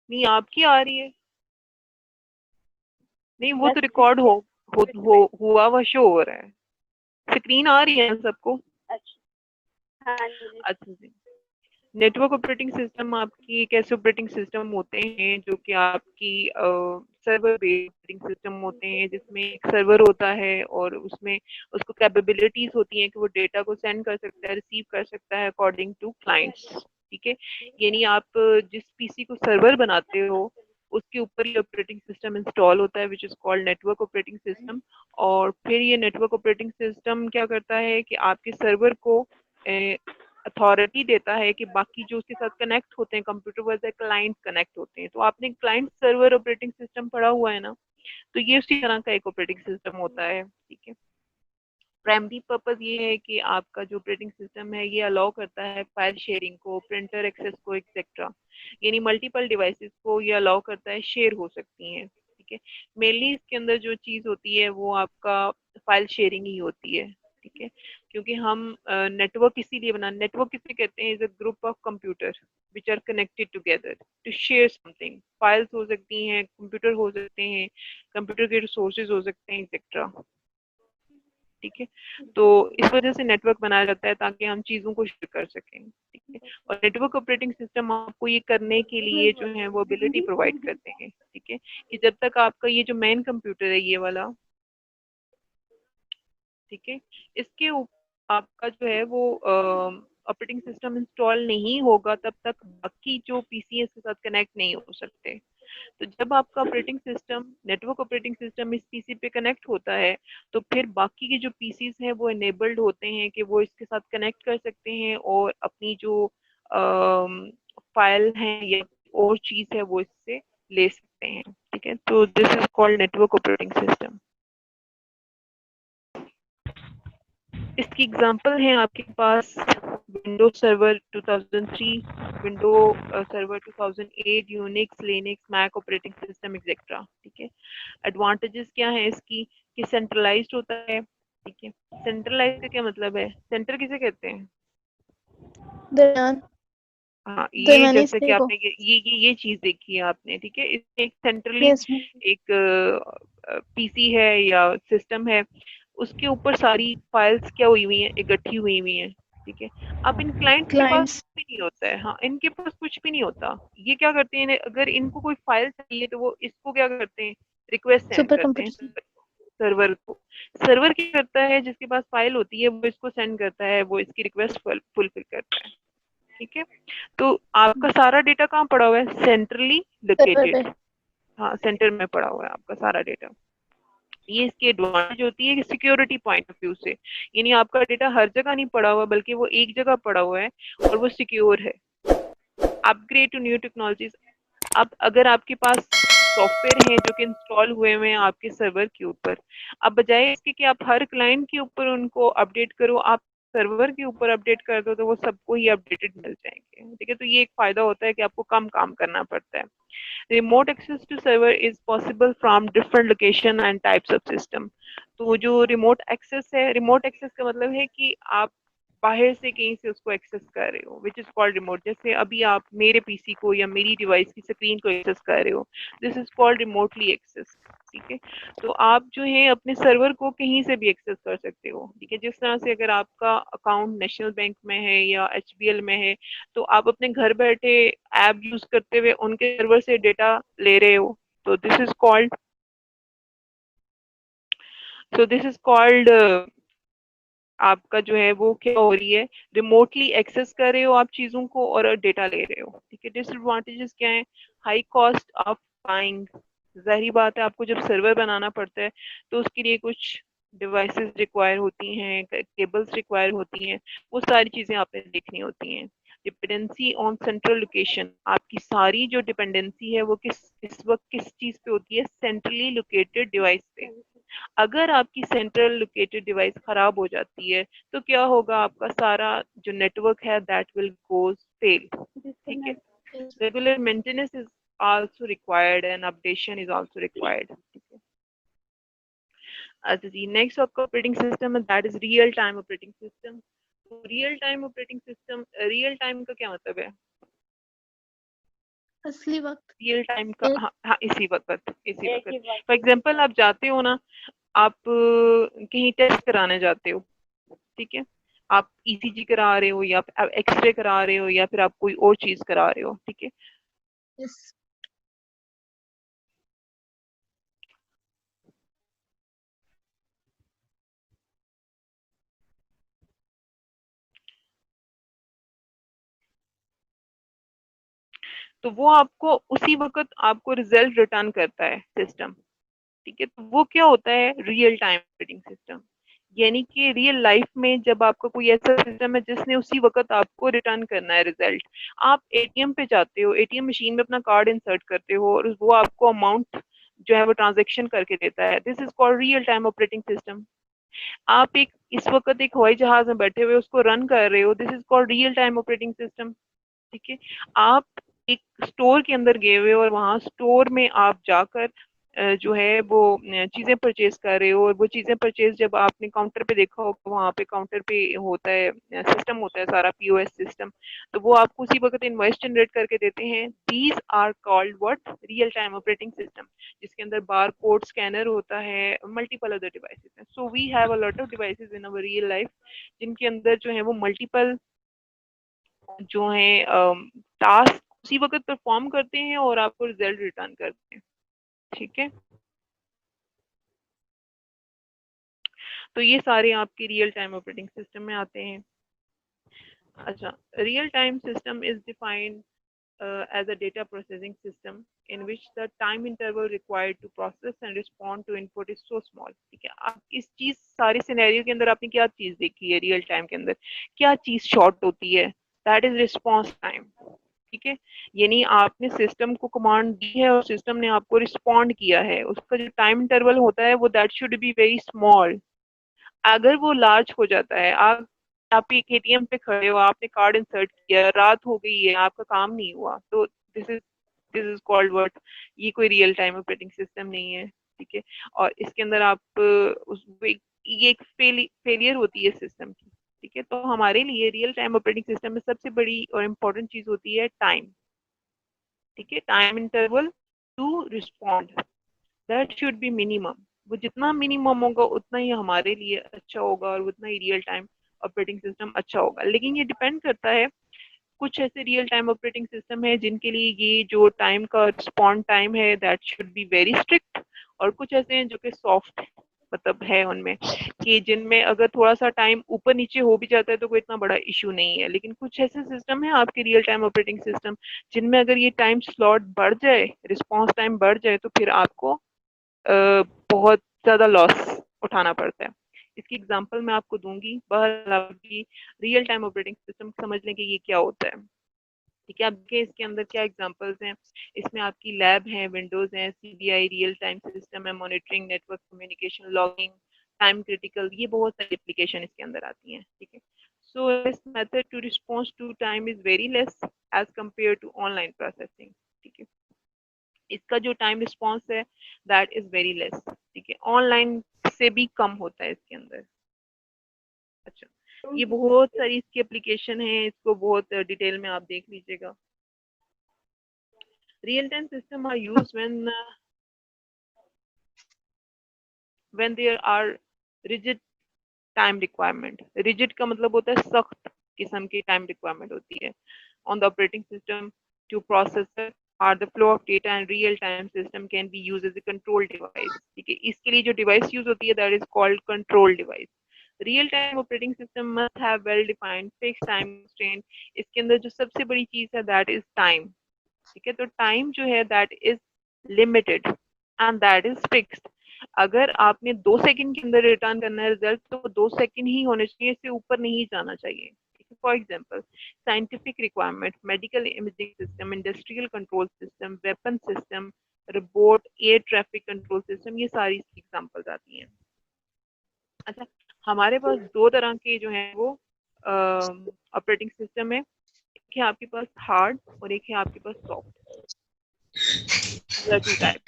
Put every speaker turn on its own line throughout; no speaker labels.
नहीं आपकी आ रही है। नहीं वो तो रिकॉर्ड हुआ हुआ शो हो रहा है। स्क्रीन आ रही है सबको।
अच्छा हाँ जी।
अच्छा जी। नेटवर्क ऑपरेटिंग सिस्टम आपकी एक ऐसे ऑपरेटिंग सिस्टम होते हैं जो कि आपकी सर्वर बेस्ड ऑपरेटिंग सिस्टम होते हैं, जिसमें एक सर्वर होता है और उसमें उसको कैपेबिलिटीज होती हैं कि वो डेटा को सेंड कर सकता है, रिसीव कर सकता है अकॉर्डिंग टू क्लाइंट्स। ठीक है, यानी आप जिस पीसी को सर्वर बनाते हो उसके ऊपर ये ऑपरेटिंग सिस्टम इंस्टॉल होता है, which is called network operating system. और फिर ये नेटवर्क ऑपरेटिंग सिस्टम क्या करता है कि आपके सर्वर को अथॉरिटी देता है कि बाकी जो उसके साथ कनेक्ट होते हैं कंप्यूटर वर्सेस क्लाइंट कनेक्ट होते हैं। तो आपने क्लाइंट सर्वर ऑपरेटिंग सिस्टम पढ़ा हुआ है ना, तो ये उसी तरह का एक ऑपरेटिंग सिस्टम होता है। ठीक है, प्राइमरी पर्पस ये है कि आपका जो ऑपरेटिंग सिस्टम है ये अलाउ करता है फाइल शेयरिंग को, प्रिंटर एक्सेस को, एक्सेट्रा। यानी मल्टीपल डिवाइसेस को ये अलाउ करता है, शेयर हो सकती हैं। ठीक है, मेनली इसके अंदर जो चीज होती है वो आपका फाइल शेयरिंग ही होती है। ठीक है, क्योंकि हम नेटवर्क इसीलिए बना, नेटवर्क किसे कहते हैं, is a group of computer which are connected together to share something. Files हो सकती हैं, कंप्यूटर हो सकते हैं, कंप्यूटर के रिसोर्सेज हो सकते हैं, एक्सेट्रा। ठीक है, तो इस वजह से नेटवर्क बनाया जाता है ताकि हम चीज़ों को शेयर कर सकें। ठीक है, और नेटवर्क ऑपरेटिंग सिस्टम आपको ये करने के लिए जो है वो एबिलिटी प्रोवाइड करते हैं। ठीक है, कि जब तक आपका ये जो मेन कंप्यूटर है ये वाला, ठीक है, इसके ऊपर आपका जो है वो ऑपरेटिंग सिस्टम इंस्टॉल नहीं होगा तब तक बाकी जो पीसी इसके साथ कनेक्ट नहीं हो सकते। तो जब आपका operating system, network operating system इस पीसी पे कनेक्ट होता है तो फिर बाकी के जो पीसीज हैं वो इनेबल्ड होते हैं कि वो इसके साथ कनेक्ट कर सकते हैं और अपनी जो फाइल है या और चीज है वो इससे ले सकते हैं। ठीक है, तो this is called network operating system. इसकी एग्जांपल है आपके पास Windows server 2003, window server 2008, Unix, Linux, Mac operating system etcetera. ठीक है, एडवांटेजेस क्या है इसकी कि सेंट्रलाइज्ड होता है। ठीक है, सेंट्रलाइज्ड का क्या मतलब है, सेंटर किसे कहते हैं?
दरमियान
हाँ, ये
दरमियानी
जैसे कि
हिस्से को।
आपने ये चीज देखी है आपने। ठीक है, इसमें एक सेंट्रली
यस मैम।
एक पीसी है या सिस्टम है, उसके ऊपर सारी फाइल्स क्या हुई हुई हैं, इकट्ठी हुई हुई हैं। ठीक है, अब इन क्लाइंट्स के पास
क्लाइंट्स
भी नहीं होता है, हाँ इनके पास कुछ भी नहीं होता। ये क्या करते हैं, अगर इनको कोई फाइल चाहिए तो वो इसको क्या करते हैं, रिक्वेस्ट सेंड
सुपर
करते हैं
कंप्यूटर।
सर्वर को। सर्वर क्या करता है, जिसके पास फाइल होती है वो इसको सेंड करता है, वो इसकी रिक्वेस्ट फुलफिल करता है। ठीक है, तो आपका सारा डेटा कहाँ पड़ा हुआ है, सेंट्रली
सर्वर पे।
लोकेटेड। हाँ, सेंटर में पड़ा हुआ है आपका सारा डेटा। ये इसकी एडवांटेज होती है कि सिक्योरिटी पॉइंट ऑफ व्यू से, यानी आपका डेटा हर जगह नहीं पड़ा हुआ बल्कि वो एक जगह पड़ा हुआ है और वो सिक्योर है। Upgrade to new technologies. अब अगर आपके पास सॉफ्टवेयर हैं जो कि इंस्टॉल हुए हुए हैं आपके सर्वर के ऊपर, अब बजाय इसके कि आप हर क्लाइंट के ऊपर उनको अपडेट करो, आप सर्वर के ऊपर अपडेट कर दो तो वो सबको ही अपडेटेड मिल जाएंगे। ठीक है, तो ये एक फायदा होता है कि आपको कम काम करना पड़ता है। Remote access to server is possible from different location and types of system. तो जो रिमोट एक्सेस है, रिमोट एक्सेस का मतलब है कि आप बाहर से कहीं से उसको एक्सेस कर रहे हो, विच इज कॉल्ड रिमोट। जैसे अभी आप मेरे पीसी को या मेरी डिवाइस की स्क्रीन को एक्सेस कर रहे हो, this is called remotely access. ठीक है, तो आप जो है अपने सर्वर को कहीं से भी एक्सेस कर सकते हो। ठीक है, जिस तरह से अगर आपका अकाउंट नेशनल बैंक में है या एचबीएल में है तो आप अपने घर बैठे ऐप यूज करते हुए उनके सर्वर से डेटा ले रहे हो, तो दिस इज कॉल्ड आपका जो है वो क्या हो रही है, रिमोटली एक्सेस कर रहे हो आप चीजों को और डेटा ले रहे हो। ठीक है, डिसएडवांटेजेस क्या है, हाई कॉस्ट ऑफ बाइंग। जाहिर बात है आपको जब सर्वर बनाना पड़ता है तो उसके लिए कुछ डिवाइसेस रिक्वायर होती हैं, केबल्स रिक्वायर होती हैं, वो सारी चीजें आपने देखनी होती हैं। डिपेंडेंसी ऑन सेंट्रल लोकेशन, आपकी सारी जो डिपेंडेंसी है वो इस वक्त किस चीज पे होती है, सेंट्रली लोकेटेड डिवाइस पे। अगर आपकी सेंट्रल लोकेटेड डिवाइस खराब हो जाती है तो क्या होगा, आपका सारा जो नेटवर्क है दैट विल गोज फेल। ठीक है, regular maintenance is also required and updation is also required. ठीक है, अच्छा जी, नेक्स्ट आपका ऑपरेटिंग सिस्टम है that is real time operating system. Real time operating system, real time का क्या मतलब है,
असली वक्त
रियल टाइम का,
एक-
हाँ हाँ, इसी वक्त
एक ही वक्त
फॉर एग्जाम्पल आप जाते हो ना, आप कहीं टेस्ट कराने जाते हो, ठीक है, आप ईसीजी करा रहे हो या आप एक्सरे करा रहे हो या फिर आप कोई और चीज करा रहे हो, ठीक है।
इस
तो वो आपको उसी वक्त आपको रिजल्ट रिटर्न करता है सिस्टम, ठीक है। तो वो क्या होता है, रियल टाइम ऑपरेटिंग सिस्टम। यानी कि रियल लाइफ में जब आपका कोई ऐसा सिस्टम है जिसने उसी वक्त आपको रिटर्न करना है रिजल्ट। आप एटीएम पे जाते हो, एटीएम मशीन में अपना कार्ड इंसर्ट करते हो और वो आपको अमाउंट जो है वो ट्रांजेक्शन करके देता है। This is called real time operating system. आप एक इस वक्त एक हवाई जहाज में बैठे हुए उसको रन कर रहे हो, this is called real time operating system, ठीक है। आप एक स्टोर के अंदर गए हुए और वहां स्टोर में आप जाकर जो है वो चीजें परचेज कर रहे हो, और वो चीजें परचेज जब आपने काउंटर पे देखा होगा, वहां पे काउंटर पे होता है सिस्टम, होता है सारा पीओएस सिस्टम, तो वो आपको उसी वक्त इनवॉइस जनरेट करके देते हैं। These are called what, real time operating system, जिसके अंदर बार कोड स्कैनर होता है, मल्टीपल अदर डिवाइसेस हैं। So we have a lot of devices in our real life जिनके अंदर जो है वो मल्टीपल जो है टास्क उसी वक्त परफॉर्म करते हैं और आपको रिजल्ट रिटर्न करते हैं, ठीक है। तो ये सारे आपके रियल टाइम ऑपरेटिंग सिस्टम में आते हैं। अच्छा, real time system is defined as a data processing system in which the time interval required to process and respond to input is so small, ठीक है। आप इस चीज सारे सिनेरियो के अंदर आपने क्या चीज देखी है, रियल टाइम के अंदर क्या चीज शॉर्ट होती है, दैट इज रिस्पॉन्स टाइम, ठीक है। यानी आपने सिस्टम को कमांड दी है और सिस्टम ने आपको रिस्पॉन्ड किया है, उसका जो टाइम इंटरवल होता है वो that should be very small. अगर वो लार्ज हो जाता है, आप एक एटीएम पे खड़े हो, आपने कार्ड इंसर्ट किया, रात हो गई है, आपका काम नहीं हुआ, तो दिस इज कॉल्ड व्हाट, ये कोई रियल टाइम ऑपरेटिंग सिस्टम नहीं है, ठीक है। और इसके अंदर आप उस ये एक फेलियर होती है सिस्टम की, ठीक है। तो हमारे लिए रियल टाइम ऑपरेटिंग सिस्टम में सबसे बड़ी और इम्पोर्टेंट चीज होती है टाइम, ठीक है। Time interval to respond, that should be minimum. वो जितना मिनिमम होगा उतना ही हमारे लिए अच्छा होगा और उतना ही रियल टाइम ऑपरेटिंग सिस्टम अच्छा होगा। लेकिन ये डिपेंड करता है, कुछ ऐसे रियल टाइम ऑपरेटिंग सिस्टम है जिनके लिए ये जो टाइम का रिस्पॉन्ड टाइम है that should be very strict, और कुछ ऐसे हैं जो कि सॉफ्ट मतलब है उनमें, कि जिनमें अगर थोड़ा सा टाइम ऊपर नीचे हो भी जाता है तो कोई इतना बड़ा इशू नहीं है। लेकिन कुछ ऐसे सिस्टम है आपके रियल टाइम ऑपरेटिंग सिस्टम जिनमें अगर ये टाइम स्लॉट बढ़ जाए, रिस्पॉन्स टाइम बढ़ जाए, तो फिर आपको बहुत ज़्यादा लॉस उठाना पड़ता है। इसकी एग्जांपल मैं आपको दूंगी, बहरहाल आपकी रियल टाइम ऑपरेटिंग सिस्टम समझ लें कि ये क्या होता है, ठीक है। अब देखिए इसके अंदर क्या एग्जांपल्स हैं। इसमें आपकी लैब है, विंडोज है, सीबीआई रियल टाइम सिस्टम है, monitoring, network communication, logging, time critical, ये बहुत सारी एप्लीकेशन इसके अंदर आती हैं, ठीक है। So this method to response to time is very less as compare to online processing, ठीक है। इसका जो टाइम रिस्पॉन्स है दैट इज वेरी लेस, ठीक है, ऑनलाइन से भी कम होता है इसके अंदर। अच्छा, ये बहुत सारी इसकी एप्लीकेशन है, इसको बहुत डिटेल में आप देख लीजिएगा। Real time system are used when there are rigid time requirement. Rigid का मतलब होता है सख्त किस्म की टाइम रिक्वायरमेंट होती है on the operating system to processor are the flow of data and real time system can be use as a control device, ठीक है। इसके लिए जो डिवाइस यूज होती है that is called control device. Real time operating system must have well defined fix time constraint. इसके अंदर जो सबसे बड़ी चीज है दैट इज टाइम, ठीक है। तो टाइम जो है that is limited and that is fixed. अगर आपने 2 सेकंड के अंदर रिटर्न करना है रिजल्ट, तो 2 सेकंड ही होने चाहिए, इससे ऊपर नहीं जाना चाहिए। For example, scientific requirement, medical imaging system, industrial control system, weapon system, robot, air traffic control system, ये सारी एग्जाम्पल्स आती हैं। अच्छा, हमारे पास दो तरह के जो है वो ऑपरेटिंग सिस्टम है। एक है आपके पास हार्ड और एक है आपके पास सॉफ्ट, टू टाइप।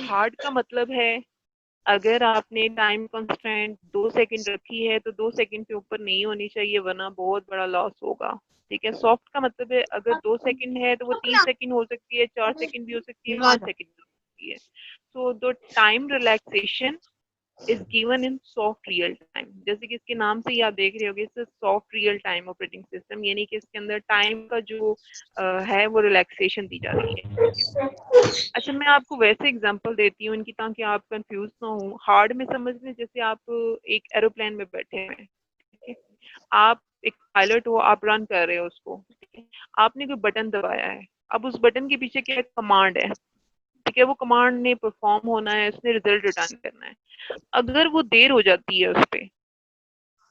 हार्ड का मतलब है अगर आपने टाइम कंस्ट्रेंट 2 सेकंड रखी है तो 2 सेकंड से ऊपर नहीं होनी चाहिए, वरना बहुत बड़ा लॉस होगा। ठीक है, सॉफ्ट का मतलब है अगर 2 सेकंड है तो वो 30 सेकंड हो सकती है, 4 सेकंड भी हो सकती है, 5 सेकंड भी हो सकती है। So the time relaxation is given in soft real time. जैसे कि इसके नाम से ही आप देख रहे होगे, it's soft real time operating system, यानी कि इसके अंदर टाइम का जो है वो रिलैक्सेशन दी जा रही है। ठीक है, अच्छा मैं आपको वैसे एग्जांपल देती हूँ इनकी, ताकि आप कंफ्यूज ना हो। हार्ड में समझ लें, जैसे आप एक एरोप्लेन में बैठे हैं, ठीक है, आप एक पायलट हो, आप रन कर रहे हो उसको, ठीक है, आपने कोई बटन दबाया है। अब उस बटन के पीछे क्या कमांड है, ठीक है, वो कमांड ने परफॉर्म होना है, उसने रिजल्ट रिटर्न करना है। अगर वो देर हो जाती है उस पे,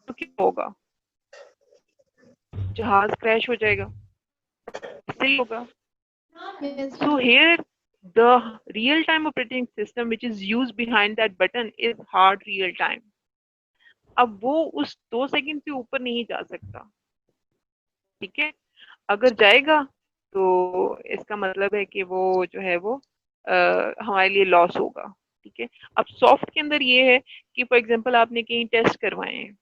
तो क्या होगा? जहाज क्रैश हो जाएगा, सही होगा।
Yes,
So
ma'am.
here the real time operating system which is used behind that button is hard real time. अब वो उस 2 सेकंड से ऊपर नहीं जा सकता। ठीक है, अगर जाएगा तो इसका मतलब है कि वो जो है वो हमारे लिए लॉस होगा। ठीक है, अब सॉफ्ट के अंदर ये है कि फॉर एग्जांपल आपने कहीं टेस्ट करवाए हैं,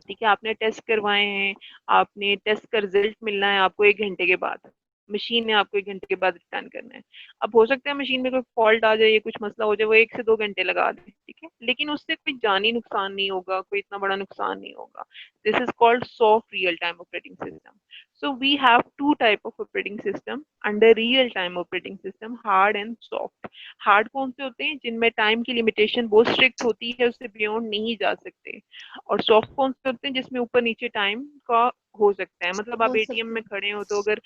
ठीक है, आपने टेस्ट करवाए हैं, आपने टेस्ट का रिजल्ट मिलना है आपको 1 घंटे के बाद, मशीन ने आपको 1 घंटे के बाद रिटर्न करना है। अब हो सकता है मशीन में कोई फॉल्ट आ जाए या कुछ मसला हो जाए, वो 1 से 2 घंटे लगा दे, ठीक है, लेकिन उससे कोई जानी नुकसान नहीं होगा, कोई इतना बड़ा नुकसान नहीं होगा। This is called soft real time operating system. So we have two type of operating system under real time operating system, hard and soft. Hard कौन से होते हैं? जिनमें टाइम की लिमिटेशन बहुत स्ट्रिक्ट होती है, उससे बियॉन्ड नहीं जा सकते। और सॉफ्ट कौन से होते हैं? जिसमें ऊपर नीचे टाइम का हो सकता है। मतलब आप
हो
एटीएम
सकते
में
हैं।
खड़े हो तो अगर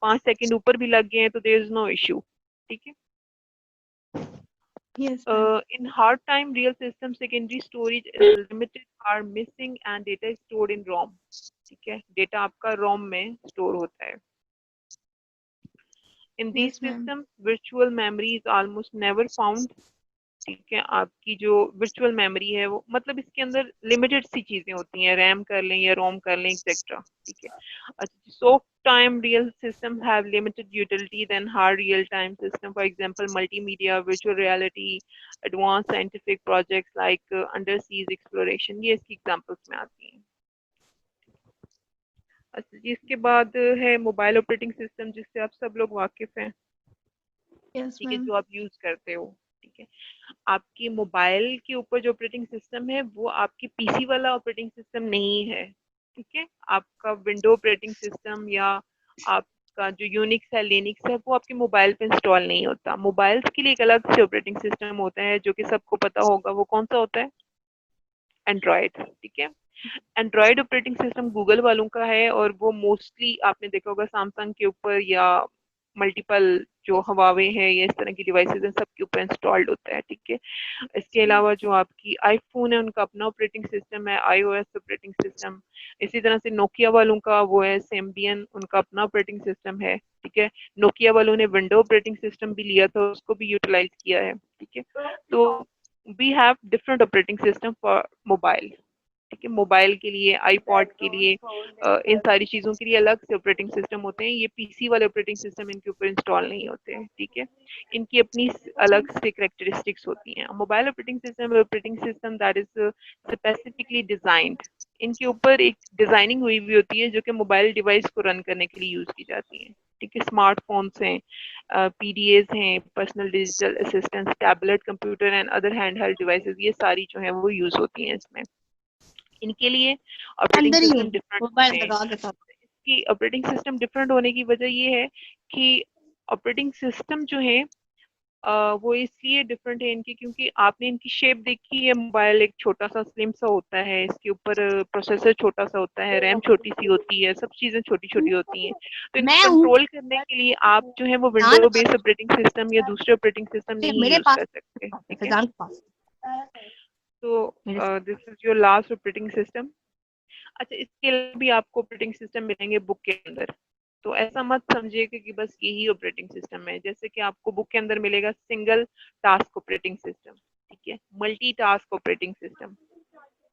5 सेकंड ऊपर भी लग गए हैं तो देयर इज नो इश्यू। ठीक है,
Yes, ma'am.
in hard time real system secondary storage is limited, are missing and data is stored in ROM। ठीक है, डेटा आपका रोम में स्टोर होता है। In this
Yes, ma'am.
System virtual memory is almost never found. ठीक है, आपकी जो वर्चुअल मेमोरी है वो, मतलब इसके अंदर लिमिटेड सी चीजें होती हैं, रैम कर लें या रोम कर लें एक्सेट्रा। ठीक है, अच्छा, soft time real system have limited utility than hard real time system. For example multimedia, virtual reality, advance scientific projects like under seas exploration, ये इसकी एग्जांपल्स में आती हैं। अच्छा जी, इसके बाद है मोबाइल ऑपरेटिंग सिस्टम, जिससे आप सब लोग वाकिफ हैं।
Yes,
ठीक है,
ma'am.
जो आप यूज करते हो। ठीक है, आपकी मोबाइल के ऊपर जो ऑपरेटिंग सिस्टम है वो आपकी पीसी वाला ऑपरेटिंग सिस्टम नहीं है। ठीक है, आपका विंडो ऑपरेटिंग सिस्टम या आपका जो यूनिक्स है, लिनक्स है, वो आपके मोबाइल पे इंस्टॉल नहीं होता। मोबाइल्स के लिए एक अलग से ऑपरेटिंग सिस्टम होता है, जो कि सबको पता होगा। वो कौन सा होता है? एंड्रॉयड। ठीक है, एंड्रॉयड ऑपरेटिंग सिस्टम गूगल वालों का है, और वो मोस्टली आपने देखा होगा सैमसंग के ऊपर या मल्टीपल जो हवावे है या इस तरह की डिवाइसेस हैं सबके ऊपर इंस्टॉल्ड होता है। ठीक है, इसके अलावा जो आपकी आईफोन है उनका अपना ऑपरेटिंग सिस्टम है, आईओएस ऑपरेटिंग सिस्टम। इसी तरह से नोकिया वालों का वो है सेम्बियन, उनका अपना ऑपरेटिंग सिस्टम है। ठीक है, नोकिया वालों ने विंडो ऑपरेटिंग सिस्टम भी लिया था, उसको भी यूटिलाइज किया है। ठीक है, तो we have different operating system for mobile. ठीक है, मोबाइल के लिए, आईपॉड के लिए, इन सारी चीज़ों के लिए अलग से ऑपरेटिंग सिस्टम होते हैं। ये पीसी वाले ऑपरेटिंग सिस्टम इनके ऊपर इंस्टॉल नहीं होते हैं। ठीक है, इनकी अपनी अलग से कैरेक्टरिस्टिक्स होती हैं। Mobile operating system that is specifically designed, इनके ऊपर एक डिजाइनिंग हुई हुई होती है जो कि मोबाइल डिवाइस को रन करने के लिए यूज की जाती है। ठीक है, स्मार्टफोन्स हैं, पीडीएस हैं, personal digital assistants, tablet, computer and other hand held devices, ये सारी जो है वो यूज होती हैं इसमें। इनके लिए ऑपरेटिंग
अंदर ही है
सिस्टम डिफरेंट
मोबाइल
होते हैं।
लगा के साथ।
इसकी ऑपरेटिंग सिस्टम डिफरेंट होने की वजह ये है कि ऑपरेटिंग सिस्टम जो है वो इसलिए डिफरेंट है इनकी, क्योंकि आपने इनकी शेप देखी है। मोबाइल एक छोटा सा स्लिम सा होता है, इसके ऊपर प्रोसेसर छोटा सा होता है, रैम छोटी सी होती है, सब चीजें छोटी छोटी होती हैं। तो
मैं
इनको
हूँ
कंट्रोल करने के लिए आप जो है वो
जान
विंडो बेस्ड ऑपरेटिंग सिस्टम या दूसरे ऑपरेटिंग सिस्टम नहीं
मेरे
यूज
पास
कर सकते। ठीक है,
फैजान के पास
तो
मेरे
this is your last operating system. अच्छा, इसके लिए भी आपको ऑपरेटिंग सिस्टम मिलेंगे बुक के अंदर। तो ऐसा मत समझिए कि बस यही ऑपरेटिंग सिस्टम है। जैसे कि आपको बुक के अंदर मिलेगा सिंगल टास्क ऑपरेटिंग सिस्टम, ठीक है, मल्टी टास्क ऑपरेटिंग सिस्टम।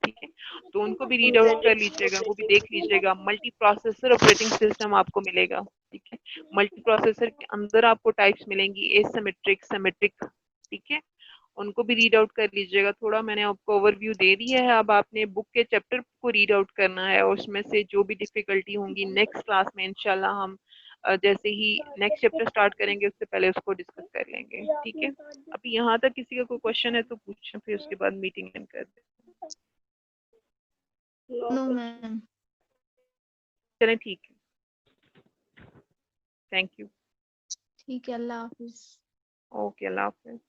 ठीक है, तो उनको भी रीड आउट कर लीजिएगा, वो भी देख लीजिएगा। मल्टी प्रोसेसर ऑपरेटिंग सिस्टम आपको मिलेगा। ठीक है, मल्टी प्रोसेसर के अंदर आपको टाइप्स मिलेंगी, एसिमेट्रिक, सिमेट्रिक। ठीक है, उनको भी रीड आउट कर लीजिएगा। थोड़ा मैंने आपको ओवरव्यू दे दिया है, अब आपने बुक के चैप्टर को रीड आउट करना है, और उसमें से जो भी डिफिकल्टी होंगी नेक्स्ट क्लास में इंशाल्लाह हम जैसे ही नेक्स्ट चैप्टर स्टार्ट करेंगे उससे पहले उसको डिस्कस कर लेंगे, ठीक है। अभी यहाँ तक किसी का कोई क्वेश्चन है तो पूछें, फिर उसके बाद मीटिंग एंड कर दें।
No ma'am.
चलें ठीक है, थैंक यू।
ठीक है, अल्लाह हाफिज।
ओके, अल्लाह हाफिज।